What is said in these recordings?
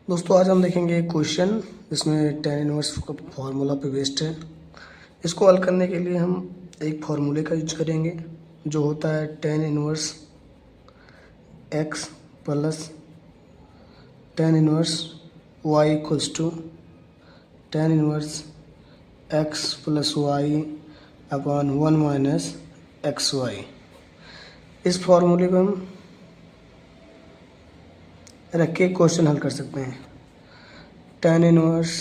दोस्तों आज हम देखेंगे एक क्वेश्चन जिसमें tan इनवर्स का फॉर्मूला पे बेस्ड है। इसको हल करने के लिए हम एक फार्मूले का यूज करेंगे जो होता है tan inverse x plus tan inverse y equals to tan inverse x plus y upon 1 minus x y. इस फार्मूले को हम रख के क्वेश्चन हल कर सकते हैं। tan inverse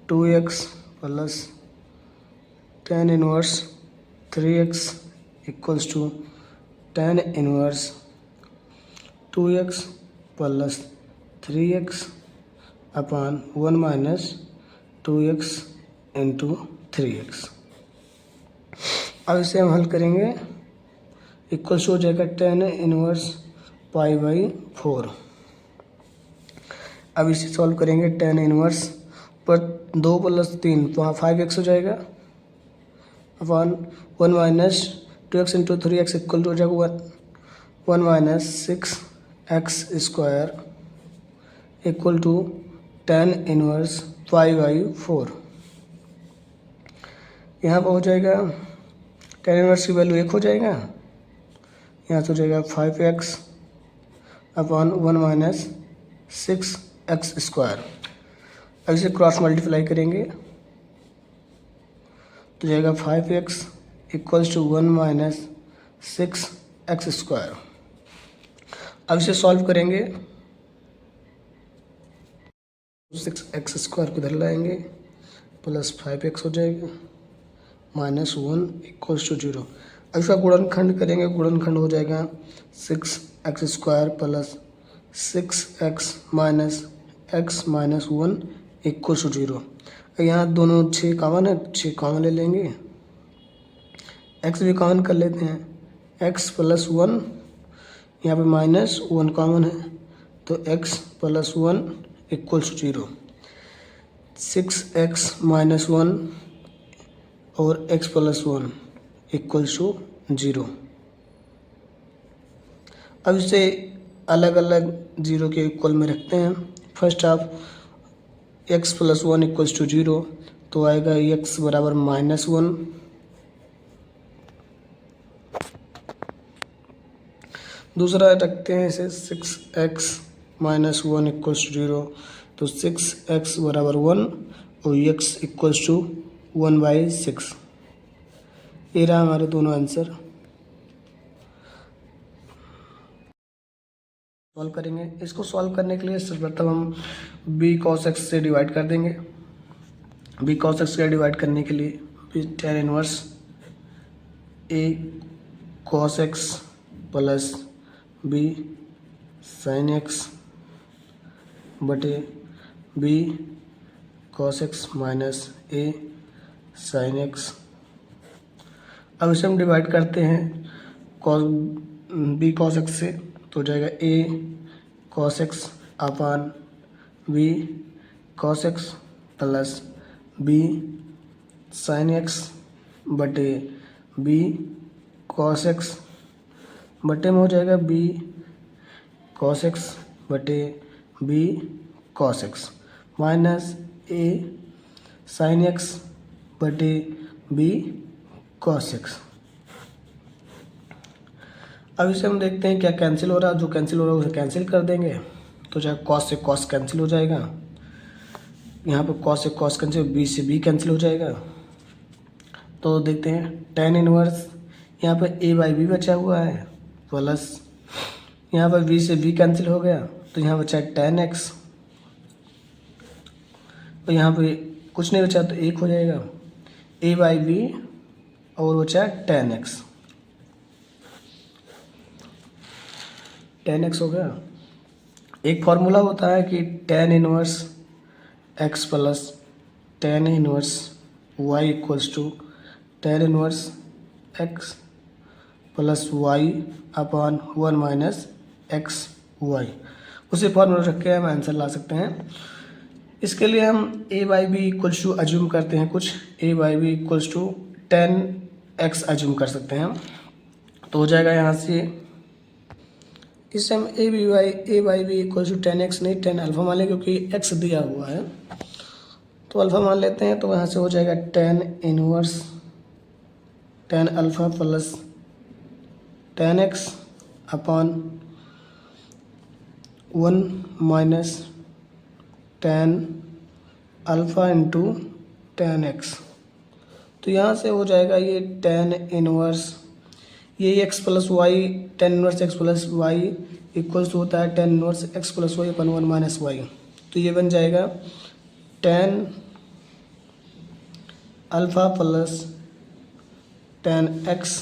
2x plus tan inverse 3x equals to tan inverse 2x plus 3x upon 1 minus 2x into 3x। अब इसे हम हल करेंगे, इक्वल्स हो जाएगा tan इनवर्स पाई बाई 4। अब इसे सॉल्व करेंगे tan इनवर्स पर 2 प्लस 3 तो वहाँ 5x हो जाएगा upon 1 minus 2x into 3x equal to हो जाएगा 1 minus 6x square equal to tan inverse pi by 4। यहाँ पर हो जाएगा tan इनवर्स की वैल्यू 1 हो जाएगा, यहाँ से हो जाएगा 5x upon 1 minus 6x square. अब इसे क्रॉस मल्टीप्लाई करेंगे तो जाएगा 5x equals to 1 minus 6x square. अब इसे सॉल्व करेंगे, 6x स्क्वायर को इधर लाएंगे प्लस 5x हो जाएगा माइनस 1 इक्वल्स टू 0। अब इसका गुणनखंड करेंगे, गुणनखंड हो जाएगा 6x square plus 6x minus x minus 1 equals to 0। यहाँ दोनों 6 कॉमन है, 6 कॉमन ले लेंगे, x भी कॉमन कर लेते हैं, x प्लस 1 यहाँ पे माइनस 1 कॉमन है तो x plus 1 equals to 0। 6x minus 1 और x प्लस 1 इक्वल्स टू 0। अब इसे अलग अलग 0 के इक्वल में रखते हैं। First half x plus 1 equals to 0 तो आएगा x बराबर माइनस 1। दूसरा रखते हैं इसे 6x माइनस 1 इक्वल्स टू 0 तो 6x बराबर 1 और x इक्वल्स टू 1/6। ये रहा हमारे दोनों आंसर। सॉल्व करेंगे, इसको सॉल्व करने के लिए सर्वप्रथम हम b cos x से डिवाइड कर देंगे। b cos x से डिवाइड करने के लिए tan inverse a cos x plus b sin x बटे b cos x minus a sin x। अब इसे हम डिवाइड करते हैं b cos x से तो हो जाएगा a cos x upon b cos x plus b sin x बटे b cos x बटे में हो जाएगा b cos x बटे b cos x minus a sin x बटे b cos x। अब इसे हम देखते हैं क्या कैंसिल हो रहा है, जो कैंसिल हो रहा है उसे कैंसिल कर देंगे तो चाहे cos से cos कैंसिल हो जाएगा, यहाँ पर cos से cos कैंसिल, b से b कैंसिल हो जाएगा। तो देखते हैं tan इनवर्स यहाँ पर a बाई बी बचा हुआ है प्लस यहाँ पर b से b कैंसिल हो गया तो यहाँ बचा tan x तो यहाँ पे कुछ नहीं बचा तो 1 हो जाएगा, a बाई बी और बचा tan x। tan x हो गया। एक फार्मूला होता है कि tan inverse x plus tan inverse y equals to tan inverse x plus y upon 1 minus x y. उसी फार्मूला रख के हम आंसर ला सकते हैं। इसके लिए हम a by b equals to assume करते हैं, कुछ a by b equals to tan x assume कर सकते हैं। तो हो जाएगा यहाँ से इससे हम a by b equal to 10x नहीं 10 अल्फा मान लें, क्योंकि x दिया हुआ है तो अल्फा मान लेते हैं। तो यहाँ से हो जाएगा 10 inverse 10 alpha plus 10x upon 1 minus 10 alpha into 10x। तो यहाँ से हो जाएगा ये 10 इनवर्स ये x plus y 10 inverse x plus y equals होता है 10 inverse x plus y upon 1 minus y. तो ये बन जाएगा 10 अल्फ़ा प्लस 10x।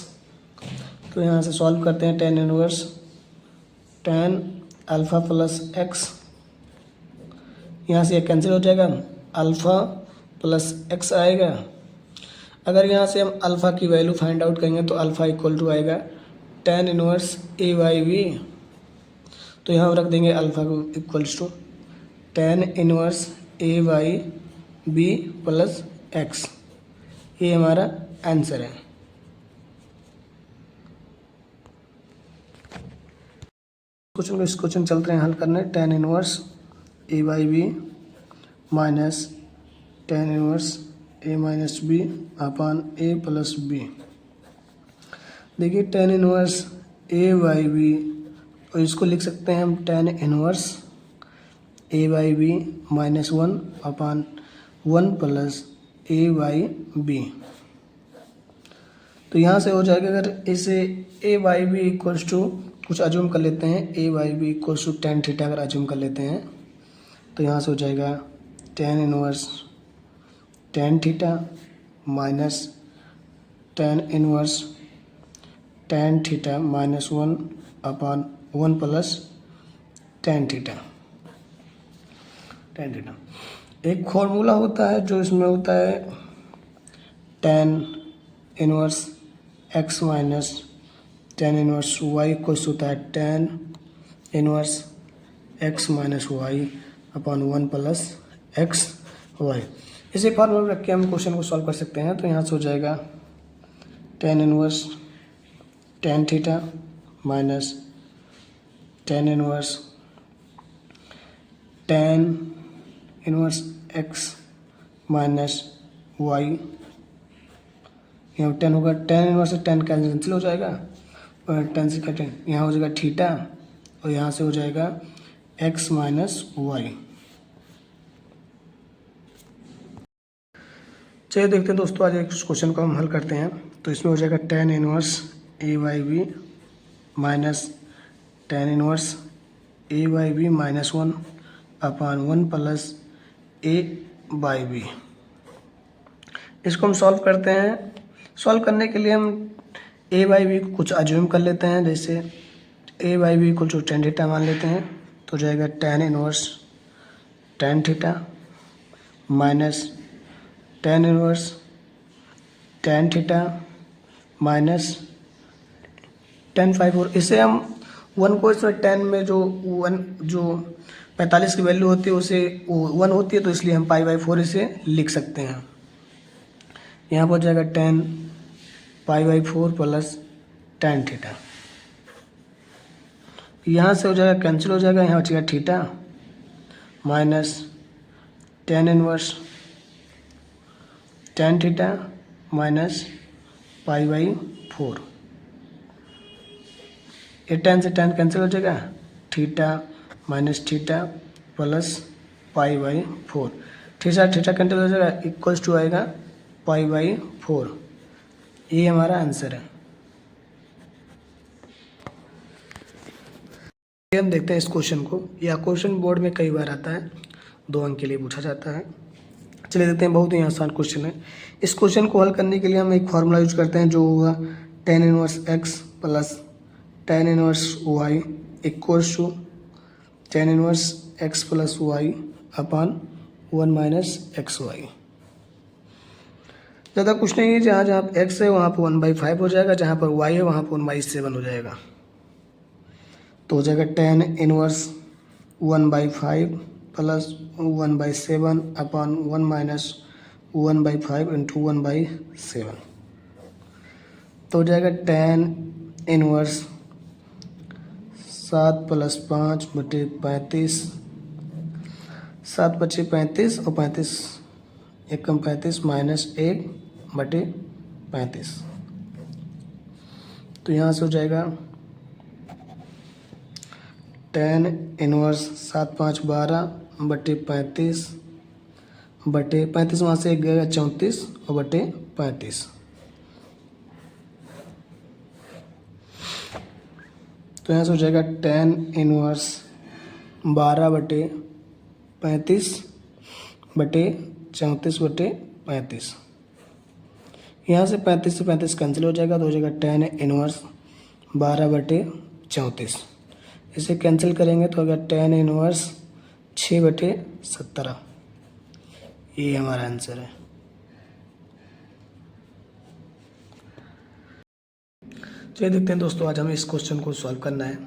तो यहाँ से सॉल्व करते हैं 10 इनवर्स 10 अल्फ़ा प्लस x, यहाँ से ये कैंसिल हो जाएगा, अल्फ़ा प्लस x आएगा। अगर यहाँ से हम अल्फ़ा की वैल्यू फाइंड आउट करेंगे तो अल्फ़ा इक्वल टू आएगा 10 इनवर्स ए बाई बी। तो यहाँ रख देंगे अल्फ़ा को equals to 10 inverse a by b plus x. ये हमारा आंसर है। इस क्वेश्चन चलते हैं हल करने। 10 inverse a by b minus 10 inverse a minus b upon a plus b. देखिए 10 इनवर्स ए बाई बी, और इसको लिख सकते हैं हम 10 inverse a by b minus 1 upon 1 plus a by b. तो यहाँ से हो जाएगा, अगर इसे a by b equals to कुछ अज्यूम कर लेते हैं, a by b equals to 10 theta अगर अज्यूम कर लेते हैं तो यहाँ से हो जाएगा 10 inverse 10 theta minus 10 inverse 10 theta minus 1 upon 1 plus 10 theta 10 theta. एक फॉर्मूला होता है जो इसमें होता है 10 inverse x minus 10 inverse y equals होता है 10 inverse x minus y upon 1 plus x y. इसे फॉर्मूला रख के हम क्वेश्चन को सॉल्व कर सकते हैं। तो यहाँ से हो जाएगा 10 inverse 10 theta minus 10 inverse 10 inverse x minus y. यहाँ 10 होगा, 10 इनवर्स से 10 कैंसिल हो जाएगा और 10 से 10 यहाँ हो जाएगा थीटा, और यहाँ से हो जाएगा x माइनस वाई। चलिए देखते हैं दोस्तों, आज एक क्वेश्चन को हम हल करते हैं। तो इसमें हो जाएगा 10 inverse a by b minus 10 inverse a by b minus 1 upon 1 plus a by b. इसको हम सॉल्व करते हैं। सॉल्व करने के लिए हम ए बाई बी को कुछ अज्यूम कर लेते हैं, जैसे ए बाई बी को जो 10 थीटा मान लेते हैं। तो जाएगा 10 inverse 10 theta minus 10 inverse 10 theta minus 10 5 और इसे हम 1 को इसमें 10 में जो 45 की वैल्यू होती है उसे 1 होती है, तो इसलिए हम पाई बाई 4 इसे लिख सकते हैं। यहाँ पर हो जाएगा 10 पाई बाई 4 प्लस 10 थीटा। यहाँ से हो जाएगा कैंसिल हो जाएगा, यहाँ बचेगा theta minus 10 inverse 10 theta minus pi by 4। ये 10 से 10 कैंसिल हो जाएगा, theta minus theta plus pi by 4। Theta theta cancel हो जाएगा, इक्वल्स टू आएगा पाई बाई 4। ये हमारा आंसर है। हम देखते हैं इस क्वेश्चन को। यह क्वेश्चन बोर्ड में कई बार आता है, 2 अंक के लिए पूछा जाता है। चलिए देखते हैं, बहुत ही आसान क्वेश्चन है। इस क्वेश्चन को हल करने के लिए हम एक फार्मूला यूज करते हैं, जो होगा 10 inverse x plus 10 inverse y equals to 10 inverse x plus y upon 1 minus x y. ज़्यादा कुछ नहीं है, जहाँ जहाँ x है वहाँ पर 1/5 हो जाएगा, जहाँ पर y है वहाँ पर 1/7 हो जाएगा। तो हो जाएगा 10 inverse 1/5 plus 1/7 upon 1 minus 1/5 into 1/7। तो हो जाएगा 10 इनवर्स 7 + 5 बटे 35, 7 × 5 = 35 और 35 1 कम 35 -1 बटे 35। तो यहाँ से हो जाएगा tan इनवर्स 7 × 5 = 12 बटे 35 बटे 35 वहाँ से 1 गया 34 और बटे 35। तो यहाँ से हो जाएगा tan इनवर्स 12 बटे 35 बटे 34 बटे 35। यहाँ से 35 से 35 कैंसिल हो जाएगा तो हो जाएगा tan इनवर्स 12 बटे 34। इसे कैंसिल करेंगे तो होगा tan इनवर्स 6 बटे 17। ये हमारा आंसर है। चलिए देखते हैं दोस्तों, आज हमें इस क्वेश्चन को सॉल्व करना है।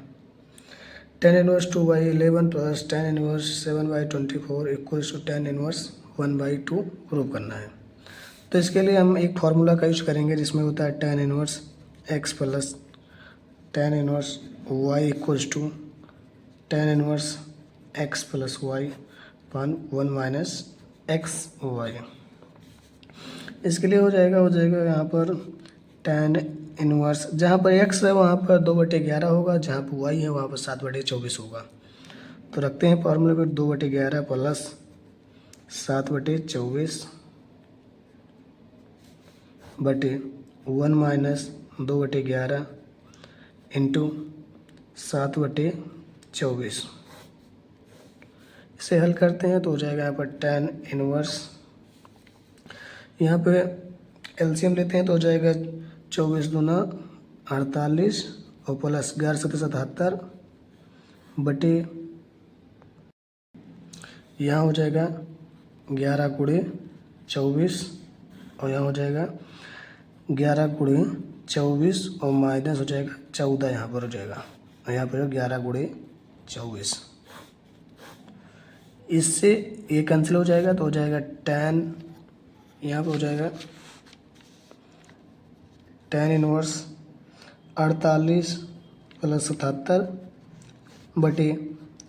tan inverse 2/11 plus tan inverse 7/24 equals to tan inverse 1/2 prove करना है। तो इसके लिए हम एक फार्मूला का यूज करेंगे जिसमें होता है tan inverse x plus tan inverse y equals to tan inverse x plus y upon 1 minus x y. इसके लिए हो जाएगा यहाँ पर tan इनवर्स, जहाँ पर x है वहाँ पर 2/11 होगा, जहाँ पर y है वहाँ पर 7/24 होगा। तो रखते हैं फार्मूले पर 2/11 प्लस 7/24 बटे 1 माइनस 2/11 इंटू 7/24। इसे हल करते हैं तो हो जाएगा यहाँ पर tan इनवर्स, यहाँ पे एलसीएम लेते हैं तो हो जाएगा 24 दूना 48 और प्लस 11 7 77 बटे यहाँ हो जाएगा 11 × 24 और यहाँ हो जाएगा 11 × 24 और माइनस हो जाएगा 14 यहाँ पर हो जाएगा और यहाँ पर 11 × 24। इससे ये कैंसिल हो जाएगा तो हो जाएगा tan, यहाँ पर हो जाएगा tan इनवर्स 48 प्लस 77 बटे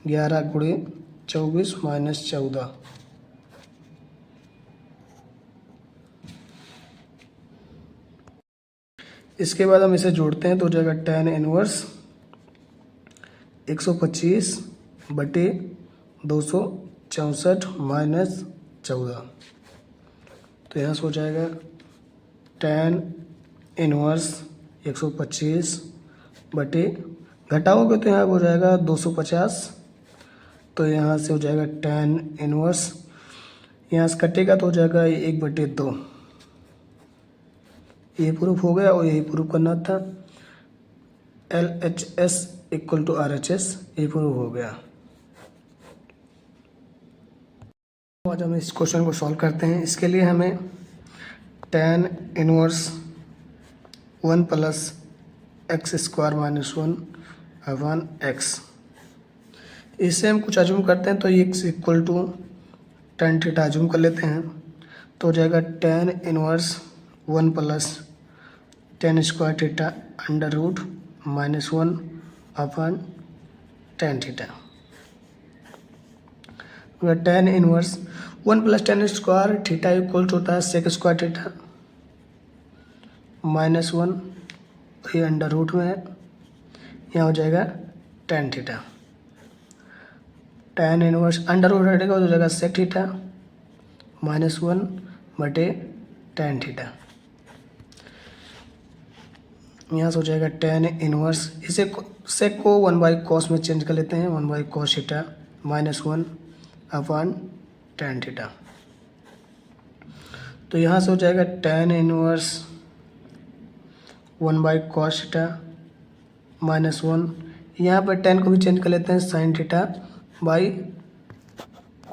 11 × 24 माइनस 14। इसके बाद हम इसे जोड़ते हैं तो हो जाएगा tan इनवर्स 125 बटे 264 माइनस 14। तो यहाँ से हो जाएगा tan इनवर्स 125 बटे, घटाओगे तो यहाँ हो जाएगा 250। तो यहाँ से हो जाएगा tan इनवर्स, यहाँ से कटेगा तो हो जाएगा 1/2। ये प्रूफ हो गया और यही प्रूफ करना था। LHS = RHS, ये प्रूफ हो गया। आज हम इस क्वेश्चन को सॉल्व करते हैं। इसके लिए हमें tan inverse 1 plus x² - 1/x, इससे हम कुछ अज्यूम करते हैं तो ये x = tan थीटा अज्यूम कर लेते हैं तो हो जाएगा tan inverse 1 plus tan² theta √ -1/tan theta. tan inverse 1 plus tan² theta equal होता है sec² थीटा -1, ये √ में है, यहाँ हो जाएगा tan थीटा। tan इनवर्स √ हटेगा तो हो जाएगा sec थीटा -1/tan थीटा। यहाँ से हो जाएगा tan इनवर्स, इसे sec को 1/cos में चेंज कर लेते हैं, 1/cos थीटा -1/tan थीटा। तो यहाँ से हो जाएगा tan इनवर्स 1/cos थीटा -1, यहाँ पर tan को भी चेंज कर लेते हैं sin थीटा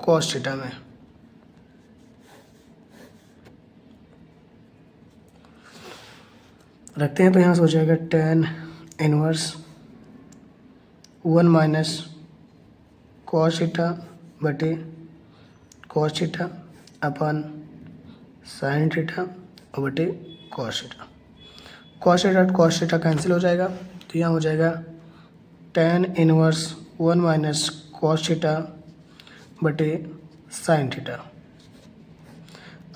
cos थीटा में। रखते हैं तो यहाँ से हो जाएगा tan inverse 1 minus cos theta बटे cos थीटा अपन sin थीटा और बटे cos theta. cos theta cancel हो जाएगा तो यहाँ हो जाएगा tan inverse 1 minus cos theta बटे साइन थीटा।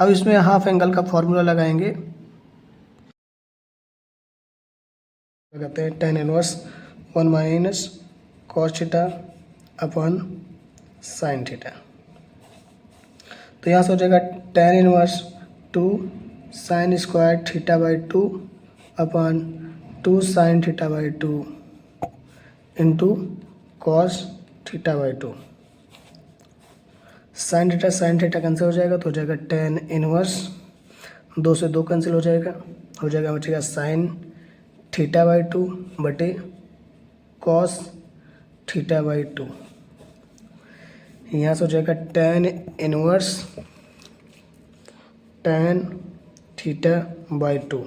अब इसमें हाफ एंगल का फॉर्मूला लगाएंगे, लगाते हैं tan inverse 1 minus cos theta upon sine theta. तो यहाँ से हो जाएगा tan inverse 2 sine square theta by 2 upon 2 sine theta by 2 into cos theta by 2। Sine theta cancel हो जाएगा तो हो जाएगा टेन इनवर्स 2 से 2 कैंसिल हो जाएगा, बचेगा साइन थीटा बाई 2 बटे कॉस थीटा बाई 2। यहाँ से हो जाएगा tan inverse tan theta by 2।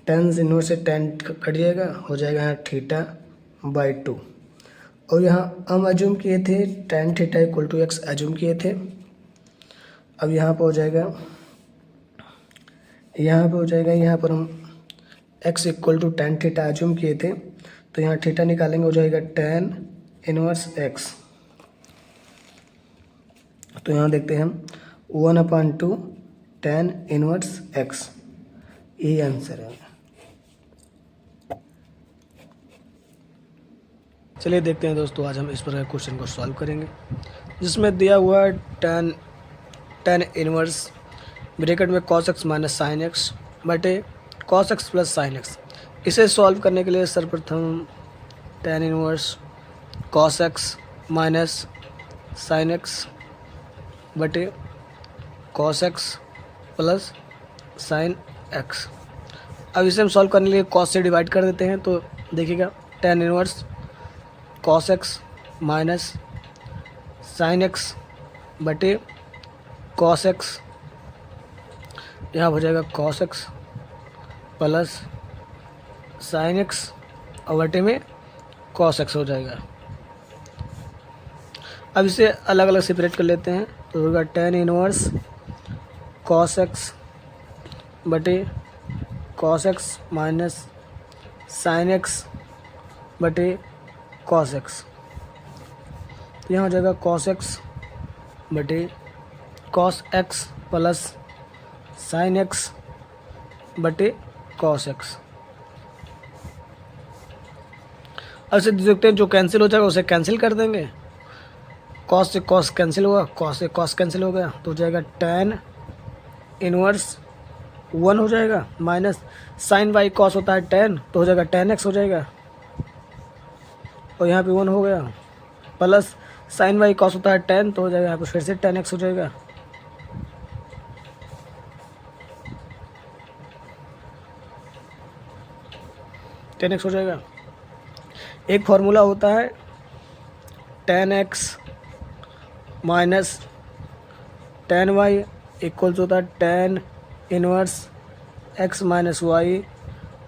Tan inverse से टेन कट जाएगा, हो जाएगा यहाँ थीटा बाई 2। और यहाँ हम एज्यूम किए थे tan theta equal to x assume किए थे। अब यहाँ पर हो जाएगा, यहाँ पर हम x equal to tan theta assume किए थे, तो यहाँ थीटा निकालेंगे, हो जाएगा टेन इनवर्स एक्स। तो यहाँ देखते हैं हम 1/2 टेन इनवर्स एक्स, यही आंसर है। चलिए देखते हैं दोस्तों, आज हम इस प्रकार क्वेश्चन को सॉल्व करेंगे, जिसमें दिया हुआ है टेन इनवर्स ब्रैकेट में cos x minus sine x बटे cos x plus sine x. इसे सॉल्व करने के लिए सर्वप्रथम tan inverse cos x minus sine x बटे cos x plus sine x. अब इसे हम सॉल्व करने के लिए कॉस से डिवाइड कर देते हैं, तो देखिएगा ten inverse cos x minus sine x बटे कॉस एक्स, यहाँ हो जाएगा cos x plus sine x और बटे में कॉस एक्स हो जाएगा। अब इसे अलग अलग सेपरेट कर लेते हैं, तो होगा टेन इनवर्स कॉस एक्स बटे cos x minus sine x बटे कॉस एक्स। तो यहाँ हो जाएगा कॉस एक्स बटे cos x plus sine x बटे कॉस एक्स। अब इसे देखते हैं, जो कैंसिल हो जाएगा उसे कैंसिल कर देंगे। कॉस से कॉस कैंसिल हुआ, कॉस से कॉस कैंसिल हो गया, तो हो जाएगा टेन इनवर्स 1 हो जाएगा, माइनस साइन बाई कॉस होता है टेन, तो हो जाएगा टेन एक्स हो जाएगा, और यहाँ पे 1 हो गया, प्लस साइन बाई कॉस होता है टेन, तो हो जाएगा यहाँ पे फिर से टेन एक्स हो जाएगा। टेन एक्स हो जाएगा। एक फार्मूला होता है tan x minus tan y equals होता है tan inverse x minus y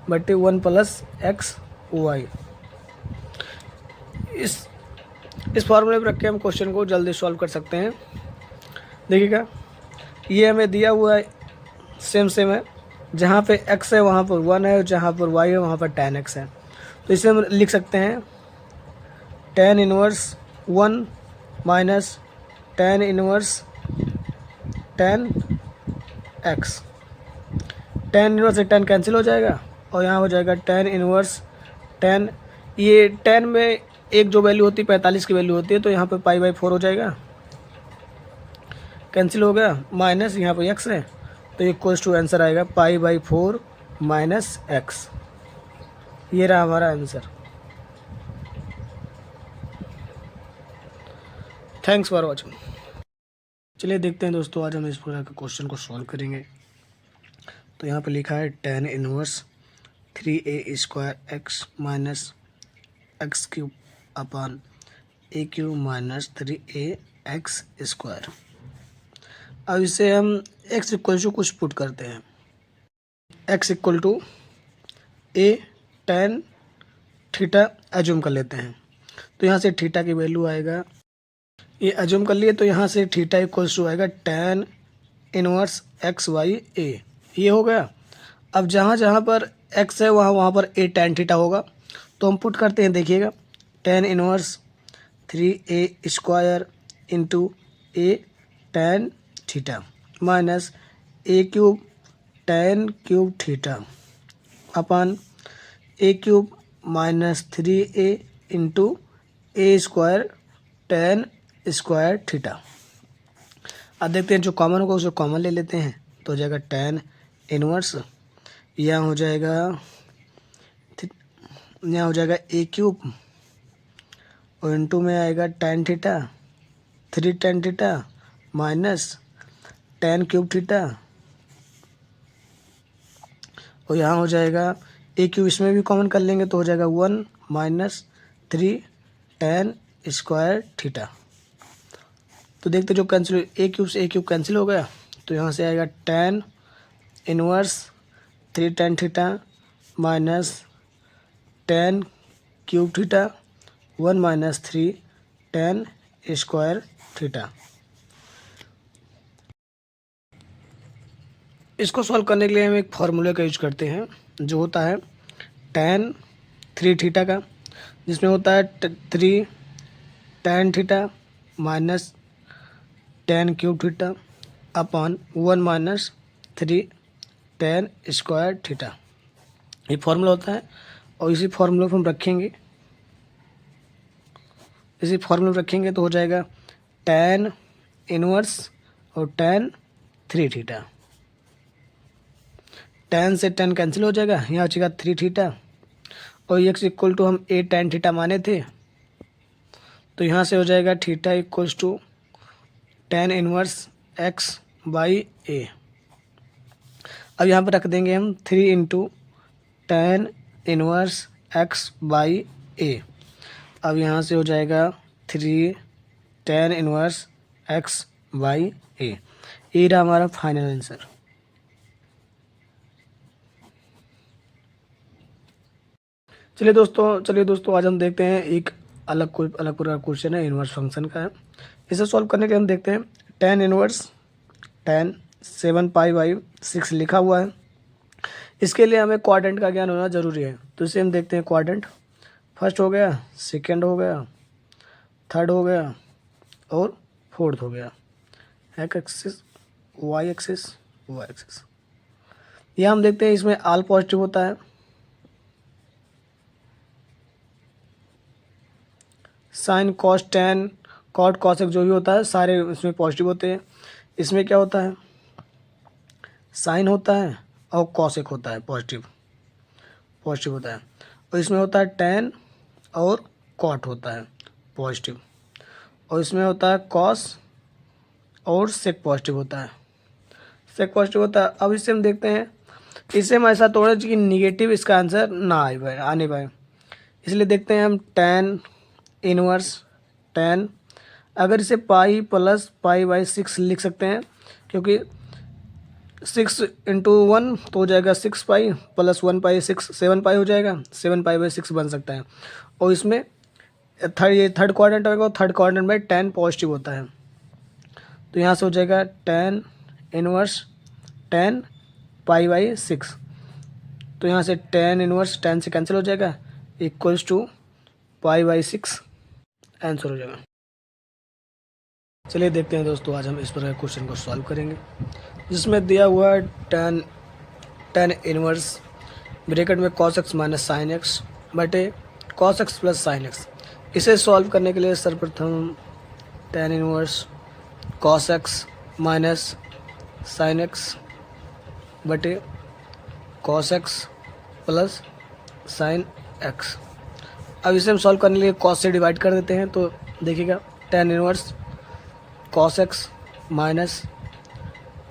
बटे 1 प्लस एक्स वाई। इस फार्मूले पर रख के हम क्वेश्चन को जल्दी सॉल्व कर सकते हैं। देखिएगा, ये हमें दिया हुआ है सेम है, जहाँ पे x है वहाँ पर 1 है, और जहाँ पर y है वहाँ पर tan x है। तो इसे हम लिख सकते हैं tan inverse 1 minus tan inverse tan x। tan inverse से tan कैंसिल हो जाएगा, और यहाँ हो जाएगा tan इनवर्स tan, ये tan में एक जो वैल्यू होती है 45 की वैल्यू होती है, तो यहाँ पे पाई बाई 4 हो जाएगा, कैंसिल हो गया, माइनस यहाँ पे x है, तो इक्वल्स टू आंसर आएगा पाई बाई 4 माइनस एक्स। ये रहा हमारा आंसर। Thanks for watching. चलिए देखते हैं दोस्तों, आज हम इस प्रकार के क्वेश्चन को सॉल्व करेंगे। तो यहाँ पे लिखा है tan inverse 3a square x minus x cube upon a cube minus 3a x square. अब इसे हम x इक्वल टू कुछ पुट करते हैं, x equal to a tan theta assume कर लेते हैं। तो यहाँ से थीटा की वैल्यू आएगा, ये एज्यूम कर लिए, तो यहाँ से थीटा इक्वल्स टू आएगा tan इनवर्स एक्स वाई ए, ये हो गया। अब जहाँ जहाँ पर x है वहाँ पर a tan थीटा होगा, तो हम पुट करते हैं। देखिएगा tan inverse 3a² into a tan theta minus a³ tan cube theta upon a³ minus 3a into a² tan square theta. अब देखते हैं जो कॉमन होगा उसे कॉमन ले लेते हैं, तो हो जाएगा tan इनवर्स, यहाँ हो जाएगा a³ और इंटू में आएगा tan theta 3 tan theta minus tan cube theta, और यहाँ हो जाएगा a³ इसमें भी कॉमन कर लेंगे तो हो जाएगा 1 माइनस 3 tan स्क्वायर थीटा। तो देखते जो कैंसिल a³ से a³ कैंसिल हो गया, तो यहाँ से आएगा tan inverse 3 tan theta minus tan cube theta 1 minus 3 tan square theta. इसको सॉल्व करने के लिए हम एक फार्मूले का यूज करते हैं जो होता है tan 3 थीटा का, जिसमें होता है 3 tan theta minus tan cube theta upon 1 minus 3 tan square theta. ये फार्मूला होता है और इसी फार्मूले को हम रखेंगे, तो हो जाएगा tan इनवर्स और tan 3 थीटा। tan से tan कैंसिल हो जाएगा, यहाँ हो जाएगा 3 थीटा और x इक्वल टू हम a tan थीटा माने थे, तो यहाँ से हो जाएगा theta equals to tan inverse x by a। अब यहाँ पर रख देंगे हम 3 into tan inverse x by a। अब यहाँ से हो जाएगा 3 tan inverse x by a। ये रहा हमारा फाइनल आंसर। चलिए दोस्तों आज हम देखते हैं एक अलग प्रकार क्वेश्चन है, इनवर्स फंक्शन का है। इसे सॉल्व करने के लिए हम देखते हैं tan inverse tan 7 pi by 6 लिखा हुआ है। इसके लिए हमें क्वाड्रेंट का ज्ञान होना जरूरी है, तो इसे हम देखते हैं क्वाड्रेंट। फर्स्ट हो गया, सेकंड हो गया, थर्ड हो गया और फोर्थ हो गया। X axis y axis y axis. यह हम देखते हैं इसमें ऑल पॉजिटिव होता है, sine cos tan cot cosec जो भी होता है सारे इसमें पॉजिटिव होते हैं। इसमें क्या होता है, साइन होता है और कॉसेक होता है, पॉजिटिव होता है। और इसमें होता है टैन और कॉट होता है पॉजिटिव, और इसमें होता है कॉस और सेक पॉजिटिव होता है, अब इससे हम देखते हैं, इससे हम ऐसा तोड़े कि निगेटिव इसका आंसर ना आने पाए, इसलिए देखते हैं हम टैन इनवर्स टैन। अगर इसे पाई प्लस पाई बाई 6 लिख सकते हैं, क्योंकि 6 इंटू 1 तो हो जाएगा 6 पाई प्लस 1 पाई 6 7 पाई हो जाएगा, 7 पाई बाई 6 बन सकता है। और इसमें थर्ड क्वाड्रेंट होगा, थर्ड क्वाड्रेंट में टैन पॉजिटिव होता है, तो यहाँ से हो जाएगा tan inverse tan pi by 6। तो यहाँ से टैन इनवर्स टैन से कैंसिल हो जाएगा, equals to pi by 6 answer हो जाएगा। चलिए देखते हैं दोस्तों, आज हम इस प्रकार क्वेश्चन को सॉल्व करेंगे, जिसमें दिया हुआ है टैन इनवर्स ब्रैकेट में cos x minus sine x बटे cos x plus sine x। इसे सॉल्व करने के लिए सर्वप्रथम tan inverse cos x minus sine x बटे cos x plus sine x। अब इसे हम सॉल्व करने के लिए cos से डिवाइड कर देते हैं, तो देखिएगा tan inverse cos x minus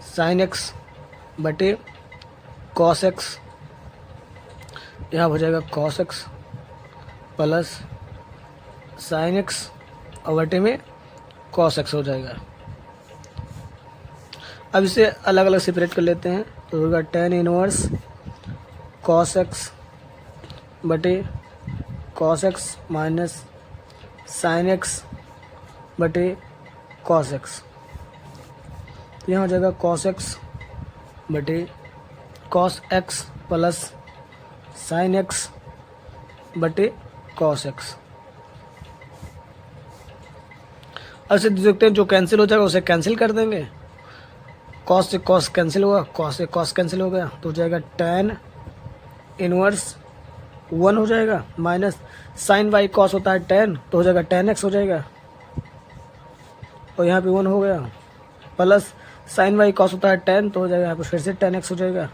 sine x बटे cos x, यहाँ हो जाएगा cos x plus sine x और बटे में cos x हो जाएगा। अब इसे अलग अलग सेपरेट कर लेते हैं, तो होगा टैन इनवर्स cos x बटे cos x minus sine x बटे cos x। यहाँ हो जाएगा cos x बटे cos x plus sine x बटे cos x। अब से देखते हैं जो कैंसिल हो जाएगा उसे कैंसिल कर देंगे। कॉस से कॉस कैंसिल हुआ, कॉस से कॉस कैंसिल हो गया तो हो जाएगा tan इनवर्स 1 हो जाएगा, माइनस साइन वाई कॉस होता है tan तो हो जाएगा tan x हो जाएगा, और यहाँ पे 1 हो गया, प्लस साइन वाई कॉस होता है tan तो हो जाएगा यहाँ पे फिर से tan x हो जाएगा।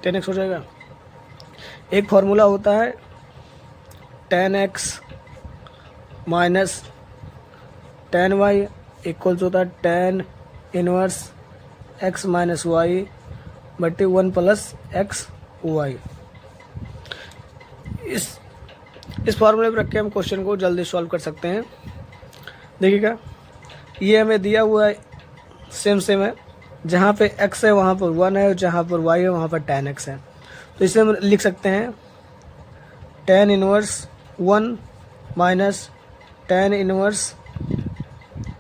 tan x हो जाएगा। एक फार्मूला होता है tan x minus tan y equals होता है tan inverse x minus y बटे 1 प्लस एक्स वाई। इस फार्मूले पर रख के हम क्वेश्चन को जल्दी सॉल्व कर सकते हैं। देखिएगा ये हमें दिया हुआ है सेम है, जहाँ पे x है वहाँ पर 1 है और जहाँ पर y है वहाँ पर tan x है, तो इसे हम लिख सकते हैं tan inverse 1 minus tan inverse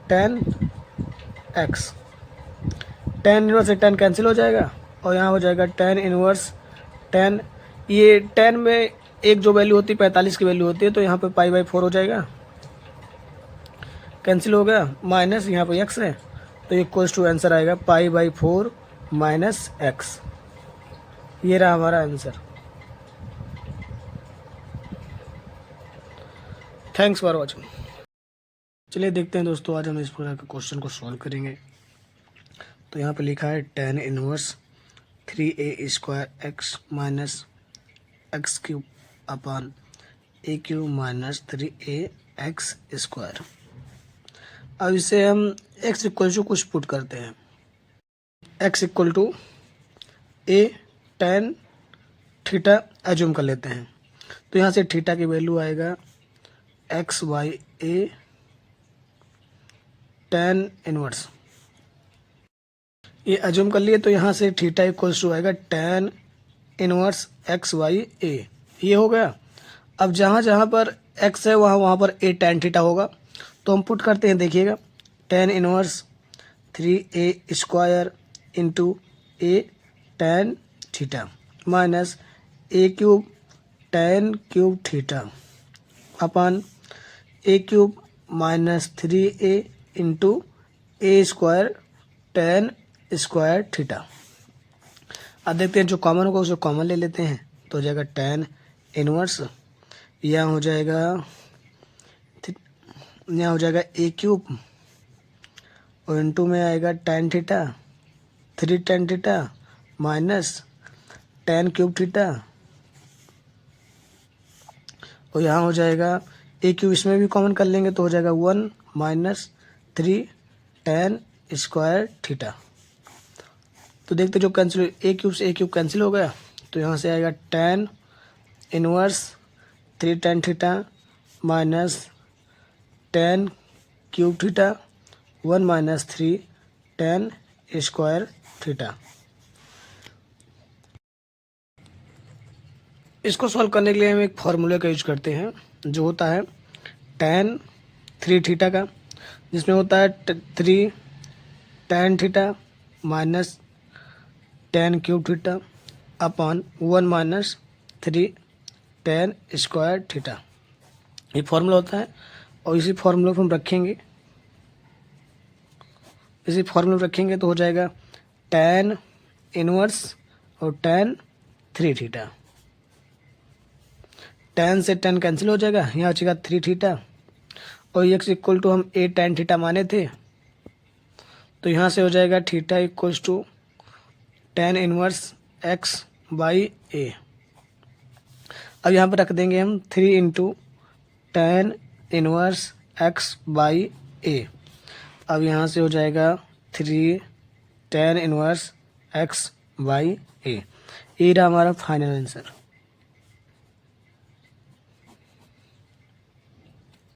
tan x। tan inverse से tan कैंसिल हो जाएगा और यहाँ हो जाएगा tan इनवर्स tan, ये tan में एक जो वैल्यू होती है 45 की वैल्यू होती है तो यहाँ पे π/4 हो जाएगा, कैंसिल हो गया, माइनस यहाँ पे x है तो इक्वल्स टू आंसर आएगा π/4 माइनस एक्स। ये रहा हमारा आंसर। Thanks for watching. चलिए देखते हैं दोस्तों, आज हम इस पूरा के क्वेश्चन को सॉल्व करेंगे। तो यहाँ पे लिखा है tan inverse 3a² x minus x cube upon a cube minus 3ax²। अब इसे हम x इक्वल टू कुछ पुट करते हैं, x equal to a tan theta assume कर लेते हैं, तो यहाँ से थीटा की वैल्यू आएगा x/a tan इनवर्स, ये एज्यूम कर लिए तो यहाँ से थीटा इक्वल्स टू आएगा tan इनवर्स x/a। ये हो गया। अब जहाँ जहाँ पर x है वहाँ पर a tan थीटा होगा, तो हम पुट करते हैं। देखिएगा tan inverse 3a² into a tan theta minus a cube tan cube theta upon a cube minus 3a into a² tan square theta. अब देखते हैं जो कॉमन होगा उसे कॉमन ले लेते हैं, तो हो जाएगा tan इनवर्स, यहाँ हो जाएगा a क्यूब और इंटू में आएगा tan theta 3 tan theta minus tan cube theta, और यहाँ हो जाएगा a क्यूब, इसमें भी कॉमन कर लेंगे तो हो जाएगा 1 माइनस 3 tan स्क्वायर थीटा। तो देखते जो कैंसिल, a क्यूब से a क्यूब कैंसिल हो गया, तो यहाँ से आएगा tan inverse 3 tan theta minus tan cube theta 1 minus 3 tan square theta. इसको सॉल्व करने के लिए हम एक फार्मूले का यूज करते हैं जो होता है tan 3 थीटा का, जिसमें होता है 3 tan theta minus tan cube theta upon 1 minus 3 tan square theta. ये फार्मूला होता है और इसी फार्मूले को हम रखेंगे, तो हो जाएगा tan इनवर्स और tan 3 थीटा। tan से tan कैंसिल हो जाएगा, यहाँ बचेगा 3 थीटा और x इक्वल टू हम a tan थीटा माने थे, तो यहाँ से हो जाएगा theta equals to tan inverse x/a। अब यहाँ पर रख देंगे हम 3 इंटू tan इनवर्स x/a। अब यहाँ से हो जाएगा 3 tan इनवर्स x/a। ये रहा हमारा फाइनल आंसर।